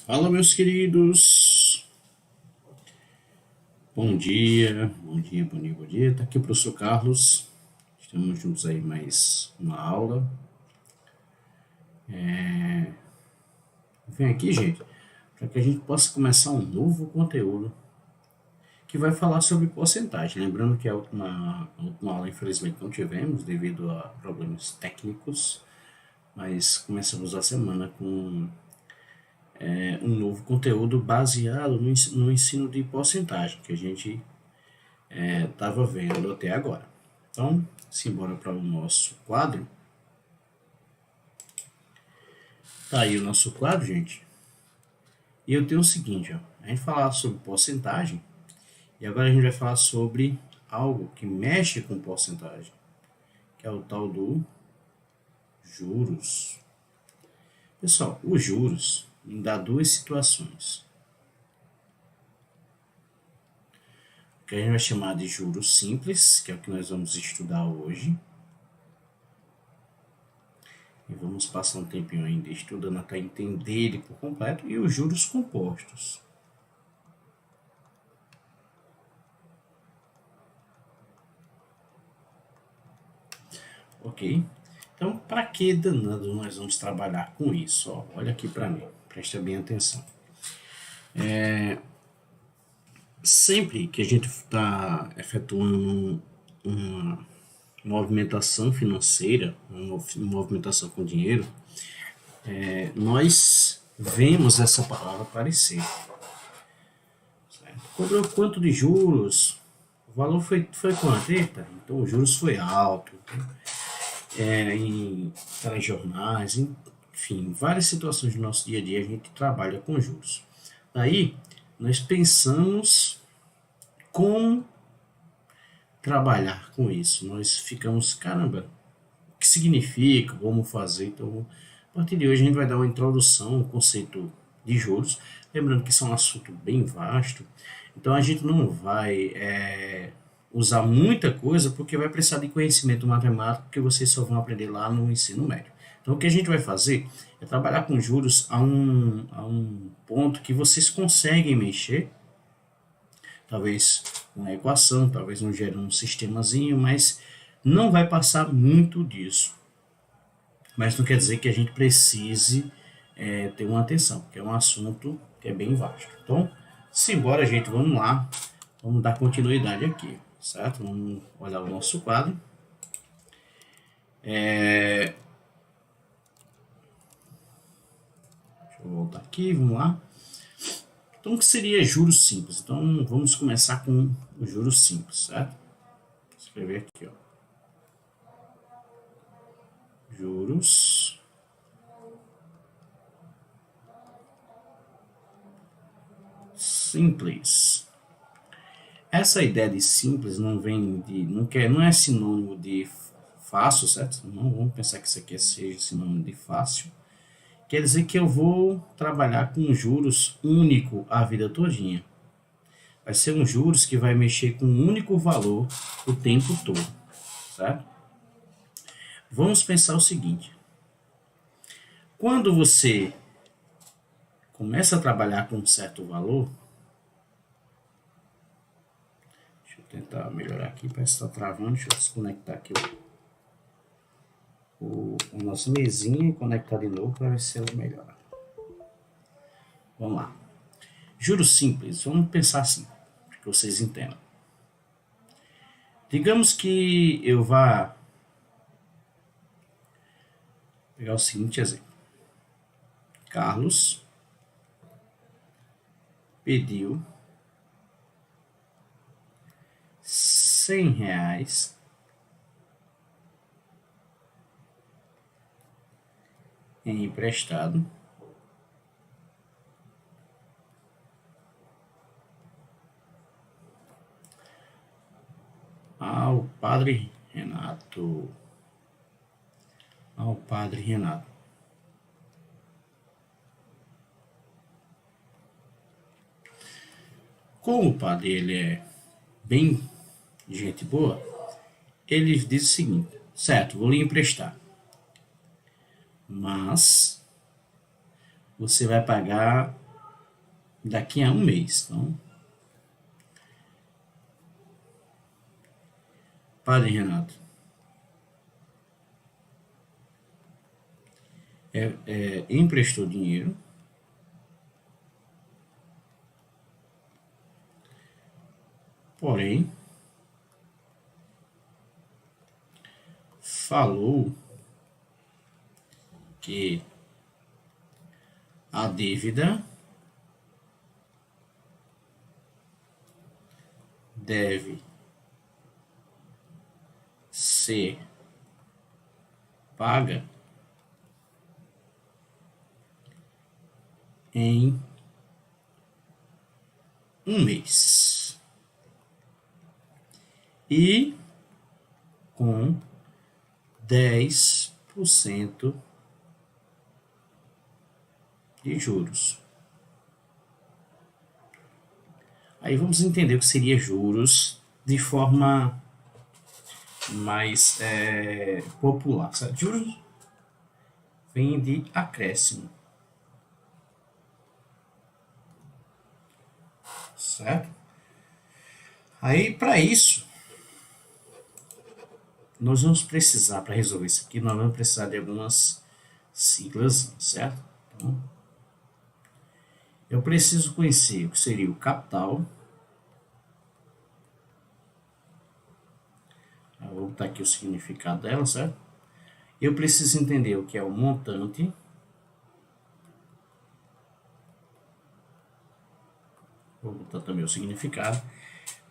Fala, meus queridos. Bom dia, bom dia, bom dia, bom dia. Tá aqui o professor Carlos. Estamos juntos aí mais uma aula. Vem aqui, gente, para que a gente possa começar um novo conteúdo que vai falar sobre porcentagem. Lembrando que a última aula, infelizmente, não tivemos devido a problemas técnicos, mas começamos a semana com um novo conteúdo baseado no ensino de porcentagem que a gente estava vendo até agora. Então, simbora para o nosso quadro. Tá aí o nosso quadro, gente. E eu tenho o seguinte, ó. A gente falar sobre porcentagem e agora a gente vai falar sobre algo que mexe com porcentagem, que é o tal do juros. Pessoal, os juros dá duas situações. O que a gente vai chamar de juros simples, que é o que nós vamos estudar hoje. E vamos passar um tempinho ainda estudando até entender ele por completo. E os juros compostos. Ok? Então, para que danado nós vamos trabalhar com isso? Ó, olha aqui para mim, presta bem atenção. Sempre que a gente está efetuando uma movimentação financeira, uma movimentação com dinheiro, nós vemos essa palavra aparecer. Certo? Cobrou quanto de juros? O valor foi quanto? Eita, então os juros foi alto. Em telejornais, enfim, várias situações do nosso dia a dia a gente trabalha com juros. Daí, nós pensamos como trabalhar com isso. Nós ficamos, caramba, o que significa, como fazer. Então, a partir de hoje a gente vai dar uma introdução ao conceito de juros, lembrando que isso é um assunto bem vasto, então a gente não vai usar muita coisa porque vai precisar de conhecimento matemático que vocês só vão aprender lá no ensino médio. Então o que a gente vai fazer é trabalhar com juros a um ponto que vocês conseguem mexer, talvez uma equação, talvez não gere um sistemazinho, mas não vai passar muito disso. Mas não quer dizer que a gente precise ter uma atenção, porque é um assunto que é bem vasto. Então, simbora, gente, vamos lá, vamos dar continuidade aqui, certo? Vamos olhar o nosso quadro. Deixa eu voltar aqui, vamos lá. Então, o que seria juros simples? Então, vamos começar com os juros simples, certo? Vou escrever aqui, ó. Juros simples. Essa ideia de simples não vem de, não é sinônimo de fácil, certo? Não vamos pensar que isso aqui seja sinônimo de fácil. Quer dizer que eu vou trabalhar com juros único a vida todinha. Vai ser um juros que vai mexer com um único valor o tempo todo, certo? Vamos pensar o seguinte. Quando você começa a trabalhar com um certo valor, deixa eu tentar melhorar aqui, parece que está travando, deixa eu desconectar aqui a nossa mesinha e conectar de novo para ver se ela melhora. Vamos lá. Juros simples, vamos pensar assim, para que vocês entendam. Digamos que eu vá pegar o seguinte exemplo. Carlos pediu R$ 100 emprestado ao padre Renato. Como o padre ele é bem gente boa, ele diz o seguinte: certo, vou lhe emprestar, mas você vai pagar daqui a um mês. Então, Padre Renato, emprestou dinheiro, porém, falou que a dívida deve ser paga em um mês e com 10% de juros. Aí vamos entender o que seria juros de forma mais popular. Certo? Juros vem de acréscimo, certo? Aí para isso nós vamos precisar, para resolver isso aqui, nós vamos precisar de algumas siglas, certo? Então, eu preciso conhecer o que seria o capital. Eu vou botar aqui o significado dela, certo? Eu preciso entender o que é o montante. Vou botar também o significado.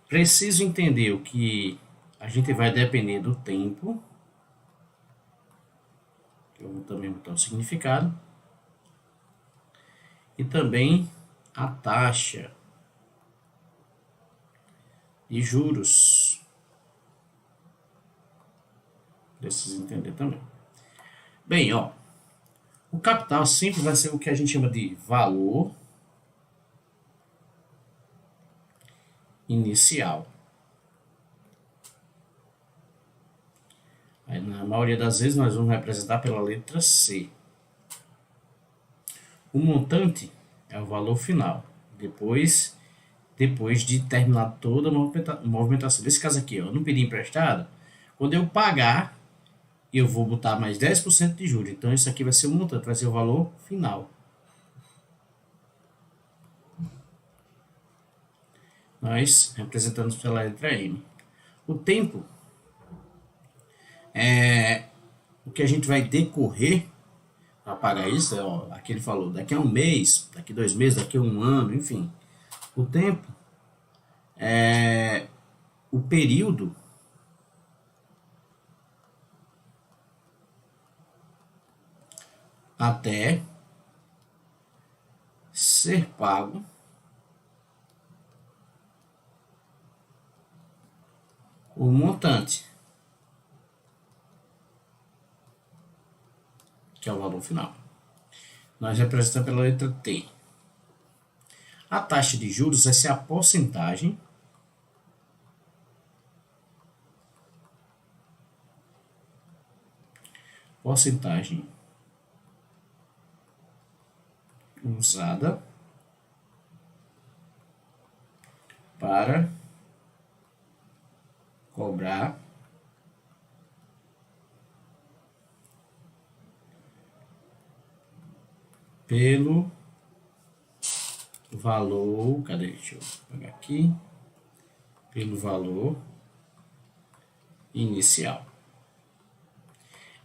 Preciso entender o que a gente vai depender do tempo. Eu vou também botar o significado. E também a taxa de juros. Preciso entender também. Bem, ó, o capital sempre vai ser o que a gente chama de valor inicial. Aí, na maioria das vezes nós vamos representar pela letra C. O montante é o valor final, depois de terminar toda a movimentação. Nesse caso aqui, ó, eu não pedi emprestado, quando eu pagar, eu vou botar mais 10% de juros. Então, isso aqui vai ser o montante, vai ser o valor final. Nós representamos pela letra M. O tempo é o que a gente vai decorrer para pagar isso. Ó, aqui ele falou, daqui a um mês, daqui a 2 meses, daqui a um ano, enfim. O tempo é o período até ser pago o montante, que é o valor final. Nós representamos pela letra T. A taxa de juros vai ser a porcentagem usada para cobrar pelo valor, cadê? Deixa eu pegar aqui, pelo valor inicial.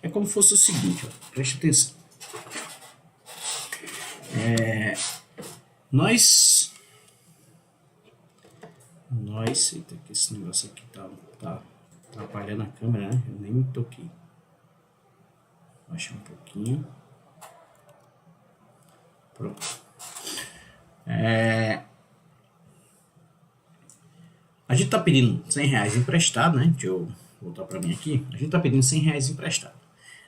É como se fosse o seguinte, ó, preste atenção. Nós, eita, que esse negócio aqui tá atrapalhando a câmera, né? Eu nem me toquei. Vou baixar um pouquinho. Pronto. A gente tá pedindo R$100 emprestado, né? Deixa eu voltar para mim aqui. A gente tá pedindo R$100 emprestado.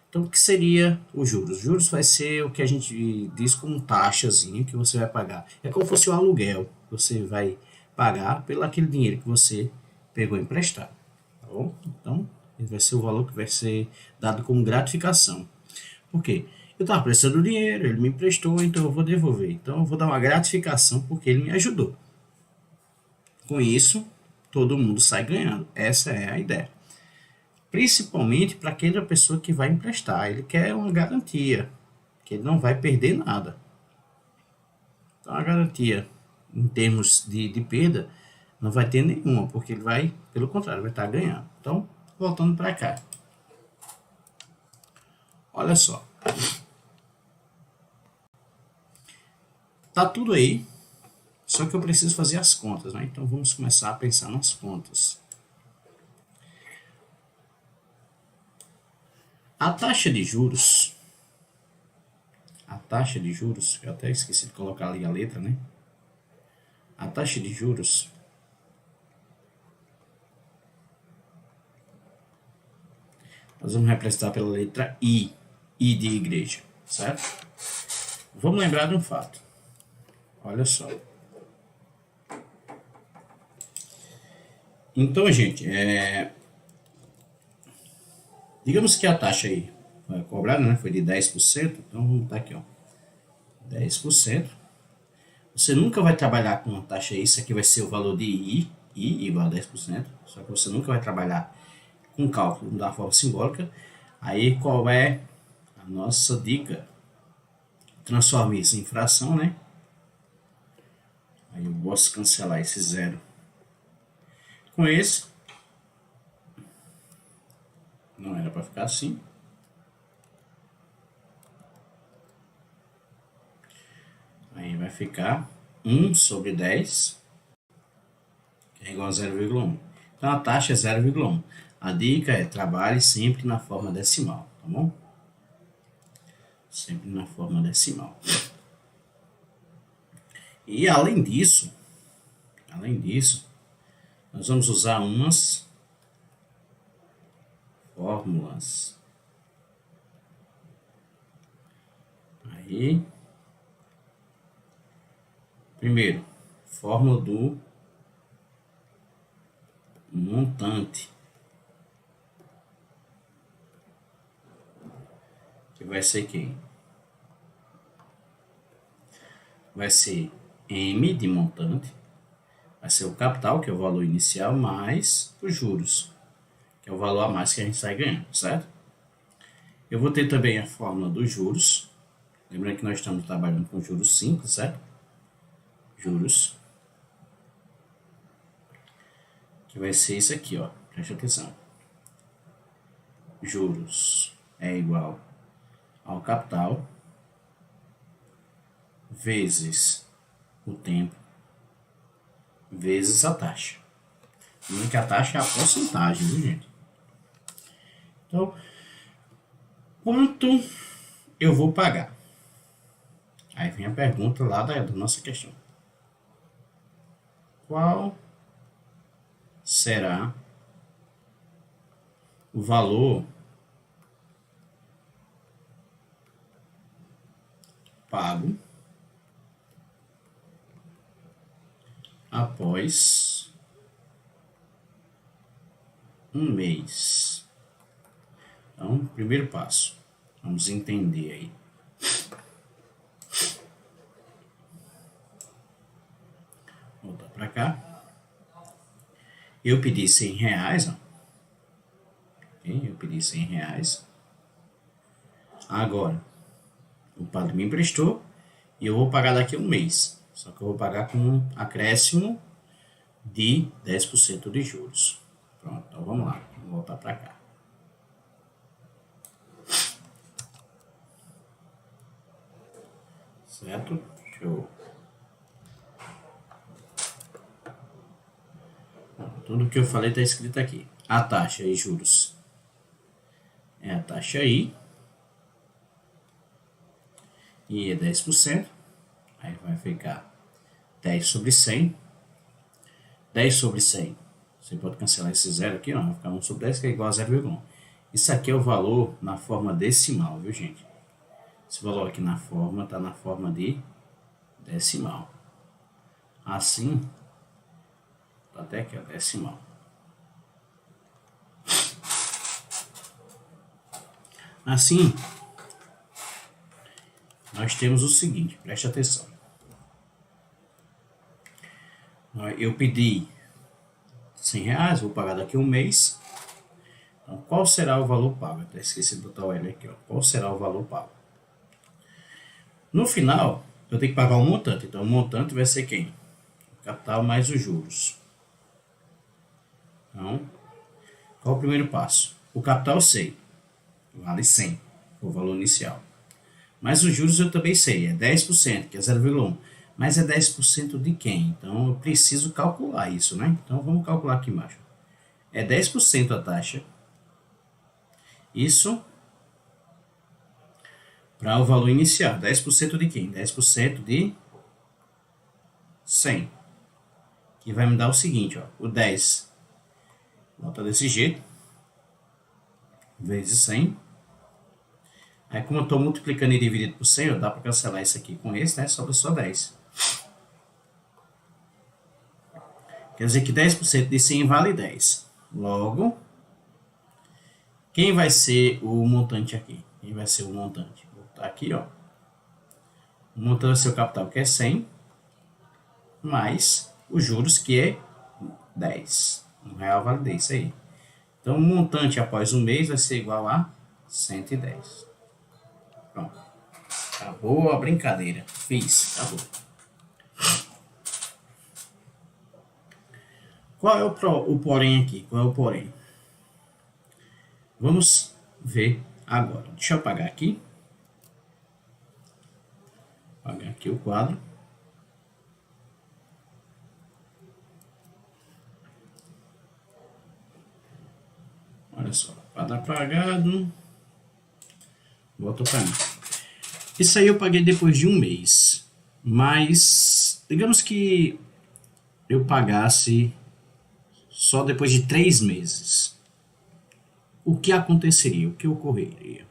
Então, o que seria os juros? Os juros vai ser o que a gente diz como taxazinha que você vai pagar. É como se fosse o aluguel que você vai pagar pelo aquele dinheiro que você pegou emprestado. Tá bom? Então, esse vai ser o valor que vai ser dado como gratificação. Por quê? Eu estava precisando do dinheiro, ele me emprestou, então eu vou devolver. Então eu vou dar uma gratificação porque ele me ajudou. Com isso, todo mundo sai ganhando. Essa é a ideia. Principalmente para aquela pessoa que vai emprestar. Ele quer uma garantia, que ele não vai perder nada. Então a garantia, em termos de perda, não vai ter nenhuma, porque ele vai, pelo contrário, vai estar ganhando. Então, voltando para cá. Olha só. Tá tudo aí, só que eu preciso fazer as contas, né? Então vamos começar a pensar nas contas. A taxa de juros, eu até esqueci de colocar ali a letra, né? A taxa de juros nós vamos representar pela letra I de igreja, certo? Vamos lembrar de um fato. Olha só. Então, gente, digamos que a taxa aí foi cobrada, né? Foi de 10%, então vamos botar aqui, ó. 10%. Você nunca vai trabalhar com uma taxa aí, isso aqui vai ser o valor de I igual a 10%, só que você nunca vai trabalhar com cálculo da forma simbólica. Aí qual é a nossa dica? Transforme isso em fração, né? Aí eu posso cancelar esse zero com esse. Não era para ficar assim. Aí vai ficar 1 sobre 10, que é igual a 0,1. Então a taxa é 0,1. A dica é trabalhe sempre na forma decimal, tá bom? Sempre na forma decimal. E além disso, nós vamos usar umas fórmulas. Aí, primeiro, fórmula do montante, que vai ser quem? Vai ser M de montante, vai ser o capital, que é o valor inicial, mais os juros, que é o valor a mais que a gente sai ganhando, certo? Eu vou ter também a fórmula dos juros. Lembrando que nós estamos trabalhando com juros simples, certo? Juros. Que vai ser isso aqui, ó. Preste atenção. Juros é igual ao capital vezes o tempo vezes a taxa. Lembrando que a taxa é a porcentagem, viu, gente? Então, quanto eu vou pagar? Aí vem a pergunta lá da nossa questão. Qual será o valor pago após um mês? Então, primeiro passo, vamos entender aí. Voltar para cá. Eu pedi R$100, ó. Eu pedi R$100. Agora, o padre me emprestou e eu vou pagar daqui a um mês. Só que eu vou pagar com um acréscimo de 10% de juros. Pronto, então vamos lá. Vamos voltar para cá. Certo? Show. Tudo que eu falei está escrito aqui. A taxa e juros é a taxa I é 10%. Aí vai ficar 10 sobre 100. 10 sobre 100. Você pode cancelar esse zero aqui, ó, vai ficar 1 sobre 10, que é igual a 0,1. Isso aqui é o valor na forma decimal, viu, gente? Esse valor aqui na forma está na forma de decimal. Assim, tá até aqui, ó, decimal. Assim, nós temos o seguinte, preste atenção. Eu pedi R$100, vou pagar daqui a um mês. Então, qual será o valor pago? Até esqueci de botar o L aqui, ó. Qual será o valor pago? No final, eu tenho que pagar um montante. Então, o montante vai ser quem? O capital mais os juros. Então, qual é o primeiro passo? O capital eu sei, vale 100, o valor inicial. Mas os juros eu também sei, é 10%, que é 0,1. Mas é 10% de quem? Então, eu preciso calcular isso, né? Então, vamos calcular aqui embaixo. É 10% a taxa. Isso para o valor inicial. 10% de quem? 10% de 100. Que vai me dar o seguinte, ó. O 10, bota desse jeito. Vezes 100. Aí, como eu estou multiplicando e dividido por 100, dá para cancelar isso aqui com esse, né? Sobra só 10. Quer dizer que 10% de 100 vale 10. Logo, quem vai ser o montante aqui? Quem vai ser o montante? Vou botar aqui, ó. O montante vai ser o capital, que é 100, mais os juros, que é 10. R$1 vale 10, isso aí. Então, o montante após um mês vai ser igual a 110. Pronto. Acabou a brincadeira. Fiz, acabou. Qual é o porém aqui? Qual é o porém? Vamos ver agora. Deixa eu apagar aqui. Apagar aqui o quadro. Olha só, quadro apagado. Voltou para mim. Isso aí eu paguei depois de um mês. Mas, digamos que eu pagasse só depois de 3 meses. O que aconteceria? O que ocorreria?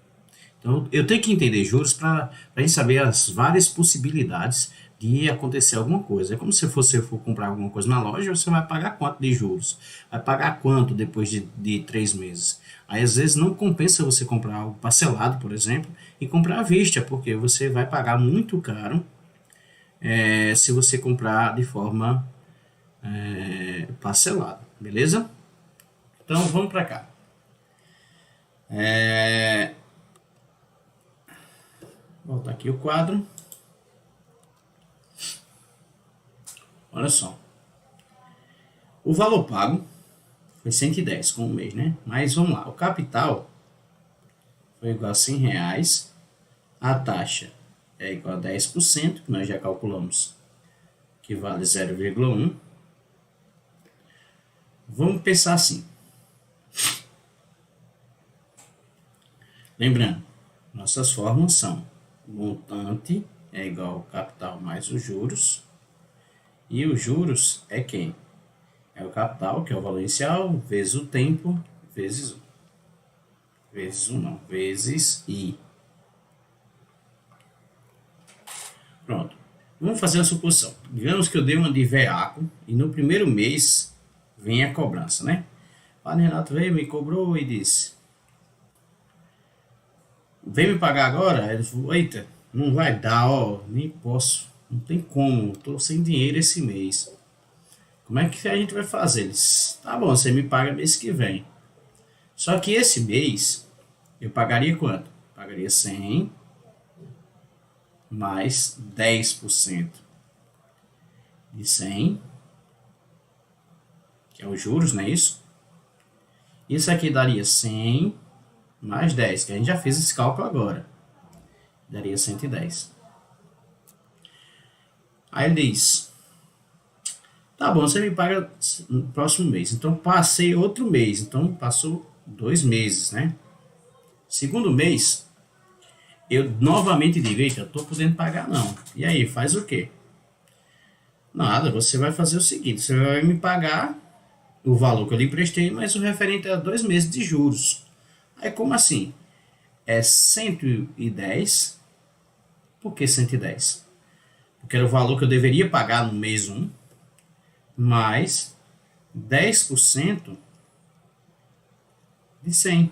Então, eu tenho que entender juros para a gente saber as várias possibilidades de acontecer alguma coisa. É como se você for comprar alguma coisa na loja, você vai pagar quanto de juros? Vai pagar quanto depois de 3 meses? Aí, às vezes, não compensa você comprar algo parcelado, por exemplo, e comprar à vista, porque você vai pagar muito caro se você comprar de forma parcelada, beleza? Então, vamos para cá. Voltar aqui o quadro. Olha só. O valor pago foi 110 com um mês, né? Mas vamos lá. O capital foi igual a R$100. A taxa é igual a 10%, que nós já calculamos, que vale 0,1. Vamos pensar assim. Lembrando, nossas fórmulas são: montante é igual ao capital mais os juros. E os juros é quem? É o capital, que é o valor inicial, vezes o tempo, vezes 1. Vezes 1 não, vezes I. Pronto. Vamos fazer uma suposição. Digamos que eu dei uma de veaco e no primeiro mês vem a cobrança, né? O Renato veio, me cobrou e disse: vem me pagar agora? Ele falou: eita, não vai dar, ó, nem posso. Não tem como, tô sem dinheiro esse mês. Como é que a gente vai fazer? Eles: tá bom, você me paga mês que vem. Só que esse mês eu pagaria quanto? Pagaria 100 mais 10% de 100, que é os juros, não é isso? Isso aqui daria 100 mais 10, que a gente já fez esse cálculo agora. Daria 110. Aí ele diz: tá bom, você me paga no próximo mês. Então passei outro mês. Então passou 2 meses, né? Segundo mês, eu novamente digo: eita, eu tô podendo pagar não. E aí, faz o quê? Nada, você vai fazer o seguinte: você vai me pagar o valor que eu lhe emprestei, mas o referente a 2 meses de juros. Aí, como assim? É 110. Por que 110? Porque era o valor que eu deveria pagar no mês 1, mais 10% de 100.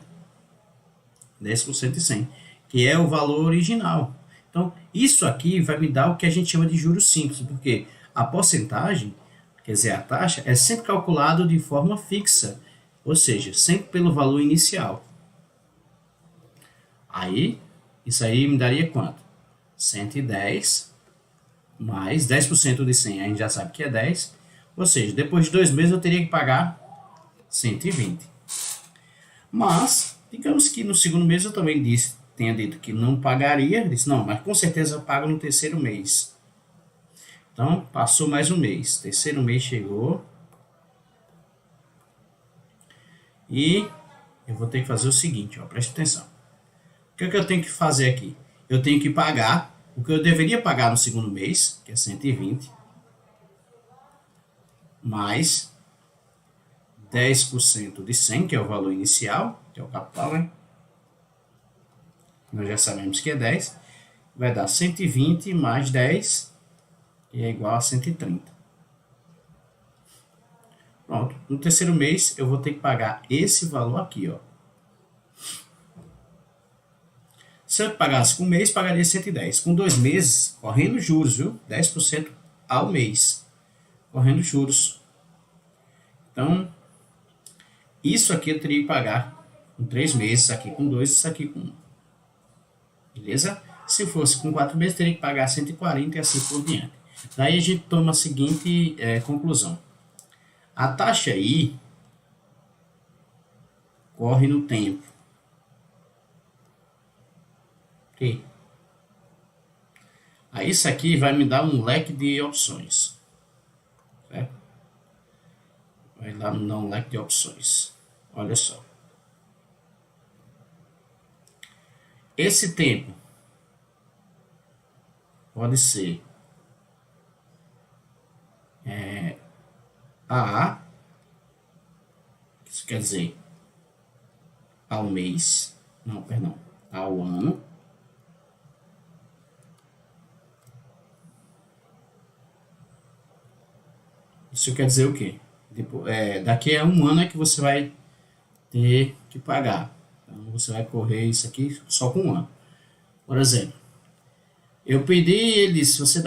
10% de 100, que é o valor original. Então, isso aqui vai me dar o que a gente chama de juros simples, porque a porcentagem, quer dizer, a taxa, é sempre calculado de forma fixa, ou seja, sempre pelo valor inicial. Aí, isso aí me daria quanto? 110 mais 10% de 100, a gente já sabe que é 10, ou seja, depois de 2 meses eu teria que pagar 120. Mas, digamos que no segundo mês eu também tenha dito que não pagaria, disse, não, mas com certeza eu pago no terceiro mês. Então, passou mais um mês, terceiro mês chegou, e eu vou ter que fazer o seguinte, ó, preste atenção. O que é que eu tenho que fazer aqui? Eu tenho que pagar o que eu deveria pagar no segundo mês, que é 120, mais 10% de 100, que é o valor inicial, que é o capital, né? Nós já sabemos que é 10. Vai dar 120 mais 10, que é igual a 130. Pronto. No terceiro mês, eu vou ter que pagar esse valor aqui, ó. Se eu pagasse com um mês, pagaria 110. Com 2 meses, correndo juros, viu? 10% ao mês. Correndo juros. Então, isso aqui eu teria que pagar com 3 meses, isso aqui com 2, isso aqui com 1. Beleza? Se fosse com 4 meses, teria que pagar 140 e assim por diante. Daí a gente toma a seguinte conclusão. A taxa I corre no tempo. Ok? Aí isso aqui vai me dar um leque de opções. Certo? Vai lá me dar um leque de opções. Olha só. Esse tempo pode ser AA, isso quer dizer ao mês, não, perdão, ao ano. Isso quer dizer o quê? Daqui a um ano é que você vai ter que pagar. Então você vai correr isso aqui só com um ano. Por exemplo, eu pedi, ele disse, você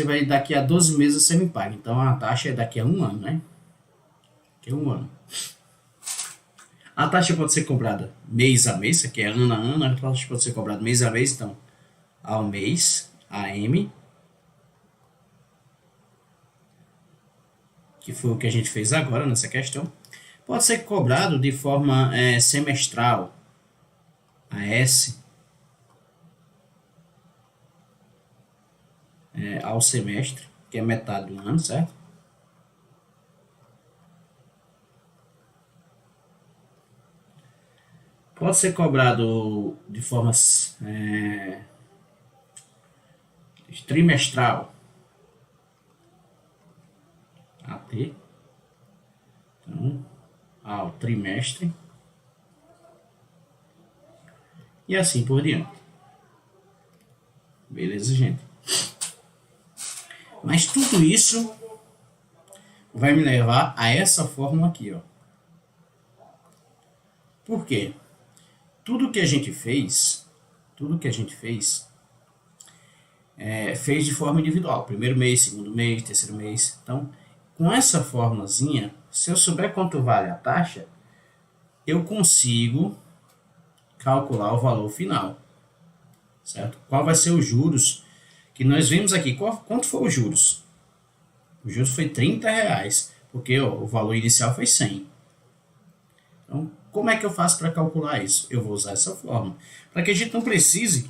vai daqui a 12 meses você me paga. Então a taxa é daqui a um ano, né? Daqui a um ano. A taxa pode ser cobrada mês a mês, isso aqui é ano a ano, a taxa pode ser cobrada mês a mês, então ao mês, AM, que foi o que a gente fez agora nessa questão. Pode ser cobrado de forma semestral, AS, ao semestre, que é metade do ano, certo? Pode ser cobrado de forma trimestral, AT, então, ao trimestre, e assim por diante. Beleza, gente? Mas tudo isso vai me levar a essa fórmula aqui, ó. Por quê? Tudo que a gente fez, fez de forma individual. Primeiro mês, segundo mês, terceiro mês. Então, com essa formulazinha, se eu souber quanto vale a taxa, eu consigo calcular o valor final. Certo? Qual vai ser os juros que nós vimos aqui? Quanto foi os juros? Os juros foi R$30, porque o valor inicial foi 100. Então, como é que eu faço para calcular isso? Eu vou usar essa forma. Para que a gente não precise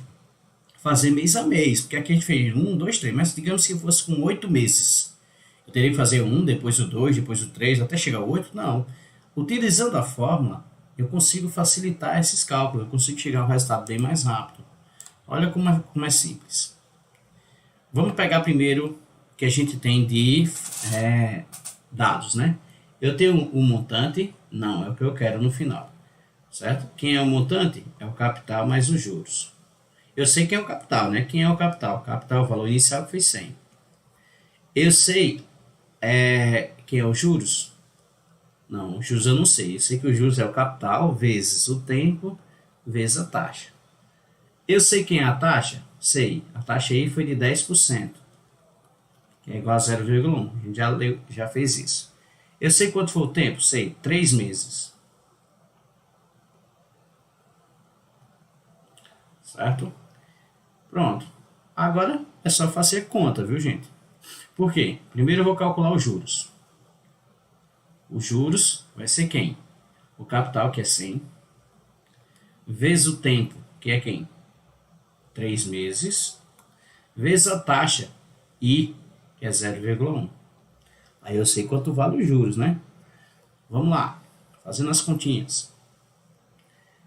fazer mês a mês, porque aqui a gente fez 1, 2, 3, mas digamos que fosse com 8 meses. Eu teria que fazer 1, depois o 2, depois o 3, até chegar ao 8? Não. Utilizando a fórmula, eu consigo facilitar esses cálculos, eu consigo chegar a um resultado bem mais rápido. Olha como é simples. Vamos pegar primeiro que a gente tem de dados, né? Eu tenho um montante, não, é o que eu quero no final, certo? Quem é o montante? É o capital mais os juros. Eu sei quem é o capital, né? Quem é o capital? O capital é o valor inicial que foi 100. Eu sei quem é os juros? Não, os juros eu não sei. Eu sei que os juros é o capital vezes o tempo vezes a taxa. Eu sei quem é a taxa? sei, a taxa aí foi de 10%, que é igual a 0,1. A gente já fez isso. Eu sei quanto foi o tempo? Sei, 3 meses. Certo? Pronto. Agora é só fazer conta, viu, gente? Por quê? Primeiro eu vou calcular os juros. Os juros vai ser quem? O capital, que é 100, vezes o tempo, que é quem? 3 meses, vezes a taxa, I, que é 0,1. Aí eu sei quanto vale os juros, né? Vamos lá, fazendo as continhas.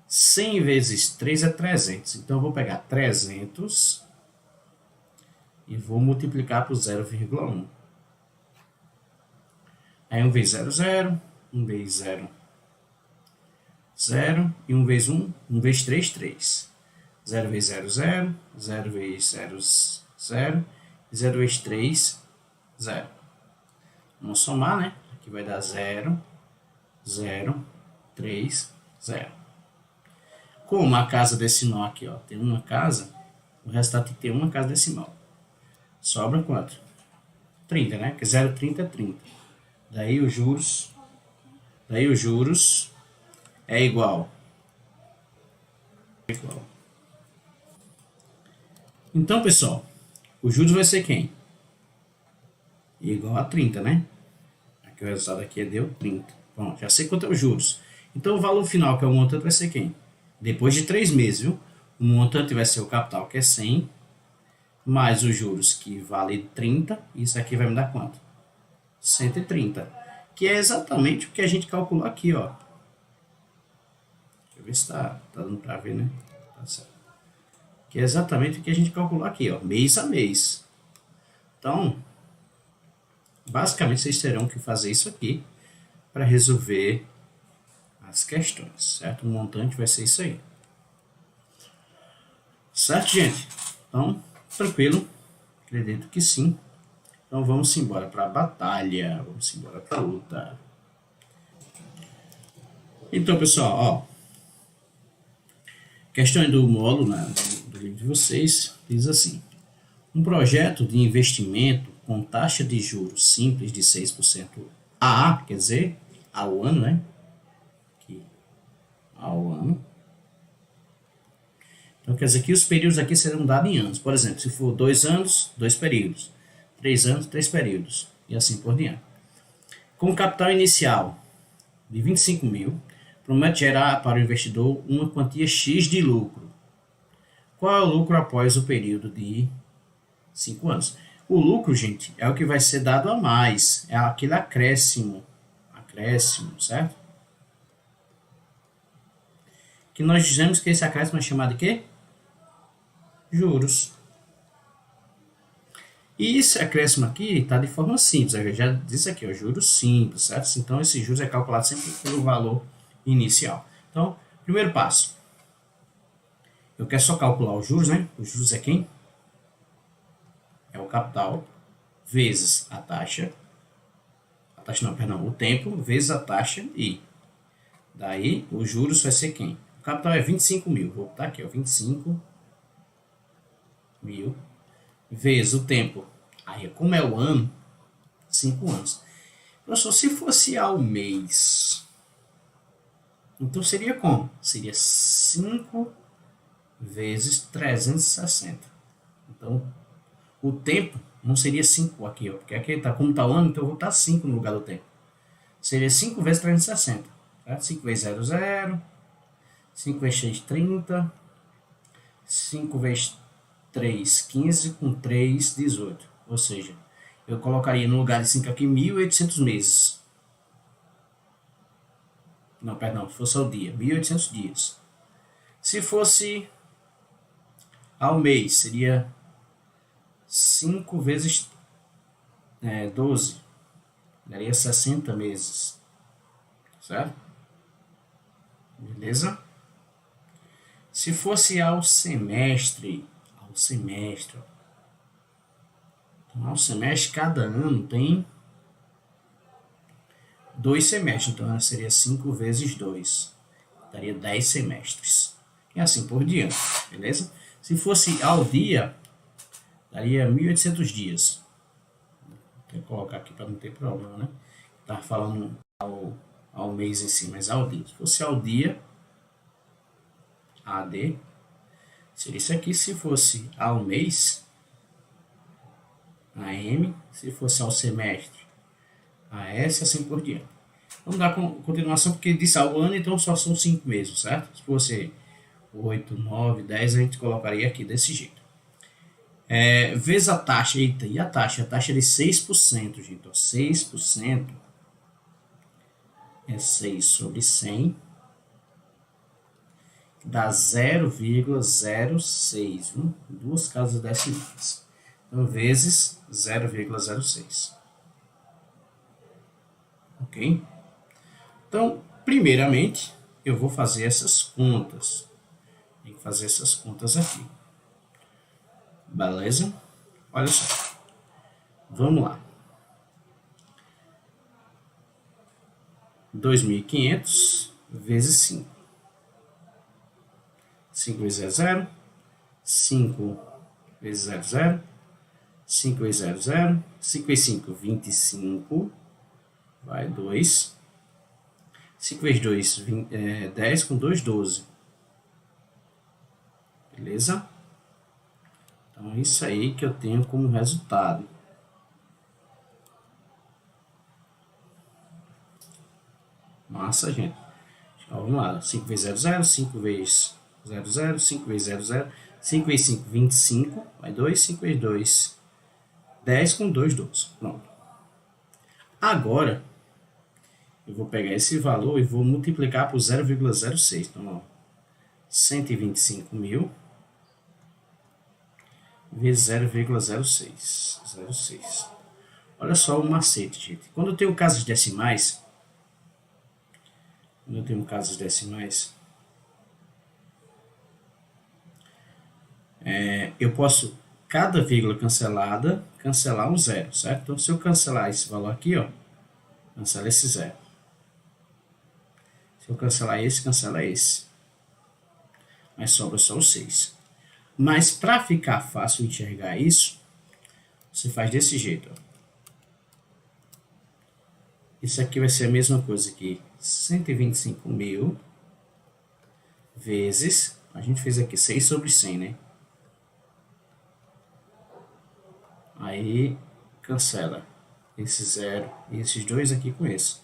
100 vezes 3 é 300. Então eu vou pegar 300 e vou multiplicar por 0,1. Aí 1 vezes 0, 0. 1 vezes 0, 0. E 1 vezes 1, 1 vezes 3, 3. 0 vezes 0, 0. 0 vezes 0, 0. 0 vezes 3, 0. Vamos somar, né? Aqui vai dar 0, 0, 3, 0. Como a casa decimal aqui, ó, tem uma casa, o resultado tem que ter uma casa decimal. Sobra quanto? 30, né? Porque 0,30 é 30. Daí os juros é igual. Então, pessoal, os juros vai ser quem? Igual a 30, né? Aqui o resultado aqui deu 30. Bom, já sei quanto é os juros. Então o valor final, que é o montante, vai ser quem? Depois de 3 meses, viu? O montante vai ser o capital, que é 100, mais os juros, que vale 30. Isso aqui vai me dar quanto? 130. Que é exatamente o que a gente calculou aqui, ó. Deixa eu ver se tá dando para ver, né? Tá certo. Que é exatamente o que a gente calculou aqui, ó. Mês a mês. Então, basicamente, vocês terão que fazer isso aqui para resolver as questões, certo? O montante vai ser isso aí. Certo, gente? Então, tranquilo. Acredito que sim. Então, vamos embora para a batalha. Vamos embora para a luta. Então, pessoal, ó. Questão do módulo, né, do livro de vocês, diz assim. Um projeto de investimento com taxa de juros simples de 6% a, quer dizer, ao ano, né? Aqui, ao ano. Então, quer dizer que os períodos aqui serão dados em anos. Por exemplo, se for 2 anos, 2 períodos. 3 anos, 3 períodos. E assim por diante. Com capital inicial de 25 mil, promete gerar para o investidor uma quantia X de lucro. Qual é o lucro após o período de 5 anos? O lucro, gente, é o que vai ser dado a mais. É aquele acréscimo. Acréscimo, certo? Que nós dizemos que esse acréscimo é chamado de quê? Juros. E esse acréscimo aqui está de forma simples. Eu já disse aqui, ó, juros simples, certo? Então, esse juros é calculado sempre pelo valor inicial. Então, primeiro passo. Eu quero só calcular os juros, né? Os juros é quem? É o capital vezes a taxa. A taxa não, perdão. O tempo vezes a taxa I. Daí, os juros vai ser quem? O capital é 25 mil. Vou botar aqui, ó, 25 mil. Vezes o tempo. Aí, como é o ano, 5 anos. Professor, se fosse ao mês, então seria como? Seria 5 vezes 360. Então, o tempo não seria 5 aqui, ó, porque aqui tá, como está o ano, então eu vou botar 5 no lugar do tempo. Seria 5 vezes 360. Certo? 5 vezes 0, 0. 5 vezes 6, 30. 5 vezes 3, 15, com 3, 18. Ou seja, eu colocaria no lugar de 5 aqui 1.800 meses. Não, perdão, se fosse ao dia, 1.800 dias. Se fosse ao mês, seria 5 vezes 12. Daria 60 meses. Certo? Beleza? Se fosse ao semestre, então, ao semestre, cada ano tem 2 semestres, então seria 5 vezes 2, daria 10 semestres, e assim por diante, beleza? Se fosse ao dia, daria 1.800 dias. Vou colocar aqui para não ter problema, né? Tá falando ao mês em si, mas ao dia. Se fosse ao dia, AD, seria isso aqui. Se fosse ao mês, AM. Se fosse ao semestre, AS, assim por diante. Vamos dar continuação, porque disse ao ano, então só são 5 meses, certo? Se fosse 8, 9, 10, a gente colocaria aqui desse jeito. Vezes a taxa, eita, e a taxa? A taxa é de 6%, gente. Ó, 6% é 6 sobre 100, dá 0,06, duas casas decimais. Então, vezes 0,06. Ok? Então, primeiramente, eu vou fazer essas contas. Tem que fazer essas contas aqui. Beleza? Olha só. Vamos lá. 2.500 vezes 5. 5 vezes 0, 5 vezes 0, 0. 5 vezes 0, 0. 5 vezes 5, 25. Vai, 2. 5 vezes 2, 10. Com 2, 12. Beleza? Então, é isso aí que eu tenho como resultado. Massa, gente. Então, vamos lá. 5 vezes 0, 0. 5 vezes 0, 0. 5 vezes 0, 0. 5 vezes 5, 25. Vai 2. 5 vezes 2, 10. Com 2, 12. Pronto. Agora, eu vou pegar esse valor e vou multiplicar por 0,06. Então, ó, 125 mil vezes 0,06. 06. Olha só o macete, gente. Quando eu tenho casas decimais, eu posso, cada vírgula cancelada, cancelar um zero, certo? Então, se eu cancelar esse valor aqui, ó, cancela esse zero. Se eu cancelar esse, cancela esse. Mas sobra só o 6. Mas para ficar fácil enxergar isso, você faz desse jeito. Ó. Isso aqui vai ser a mesma coisa que 125 mil vezes, a gente fez aqui 6 sobre 100, né? Aí cancela esse zero e esses dois aqui com esse.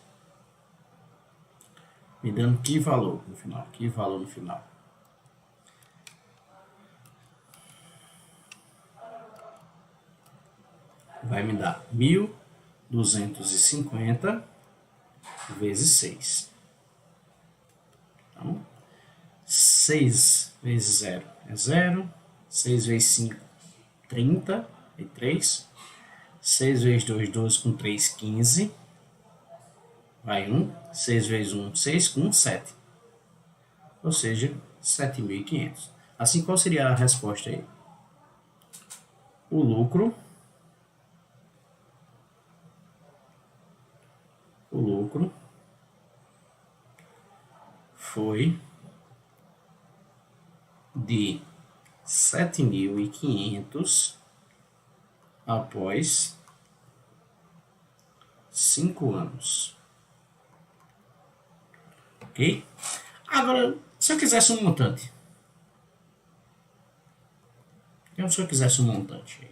Me dando que valor no final? Que valor no final? Vai me dar 1.250 vezes 6. Então, 6 vezes 0 é 0. 6 vezes 5, 33. 6 vezes 2, 12. Com 3, 15. Vai 1. 6 vezes 1, 6. Com 1, 7. Ou seja, 7.500. Assim, qual seria a resposta aí? O lucro foi de 7.500 após 5 anos. Ok? Agora, se eu quisesse um montante. Se eu quisesse um montante.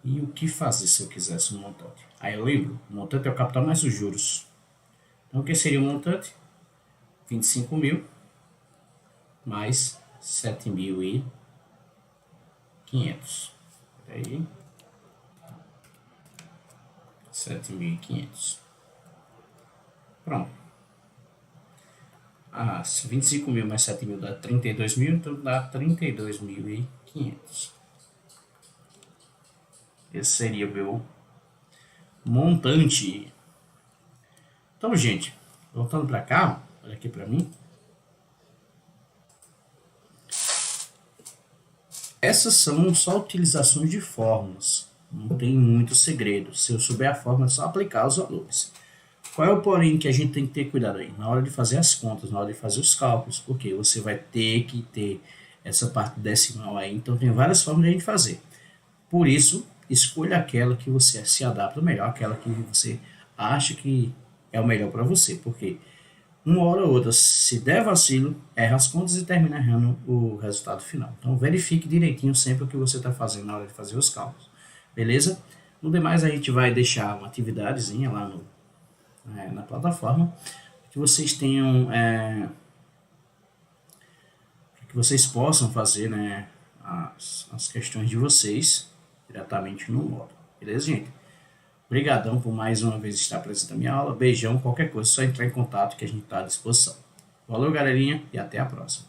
E o que fazer se eu quisesse um montante? Aí eu lembro, o montante é o capital mais os juros. Então, o que seria o montante? 25 mil mais 7.500. Aí, 7.500. Pronto. 25 mil mais 7 mil dá 32 mil, então dá 32.500. Esse seria o meu montante. Então, gente, voltando para cá, olha aqui para mim. Essas são só utilizações de fórmulas. Não tem muito segredo. Se eu souber a fórmula, é só aplicar os valores. Qual é o porém que a gente tem que ter cuidado aí? Na hora de fazer as contas, na hora de fazer os cálculos, porque você vai ter que ter essa parte decimal aí, então tem várias formas de a gente fazer. Por isso, escolha aquela que você se adapta melhor, aquela que você acha que é o melhor para você, porque uma hora ou outra, se der vacilo, erra as contas e termina errando o resultado final. Então, verifique direitinho sempre o que você está fazendo na hora de fazer os cálculos. Beleza? No demais, a gente vai deixar uma atividadezinha lá na plataforma, que vocês tenham, que vocês possam fazer, né, as questões de vocês diretamente no módulo. Beleza, gente? Obrigadão por mais uma vez estar presente na minha aula. Beijão, qualquer coisa, é só entrar em contato que a gente está à disposição. Valeu, galerinha, e até a próxima.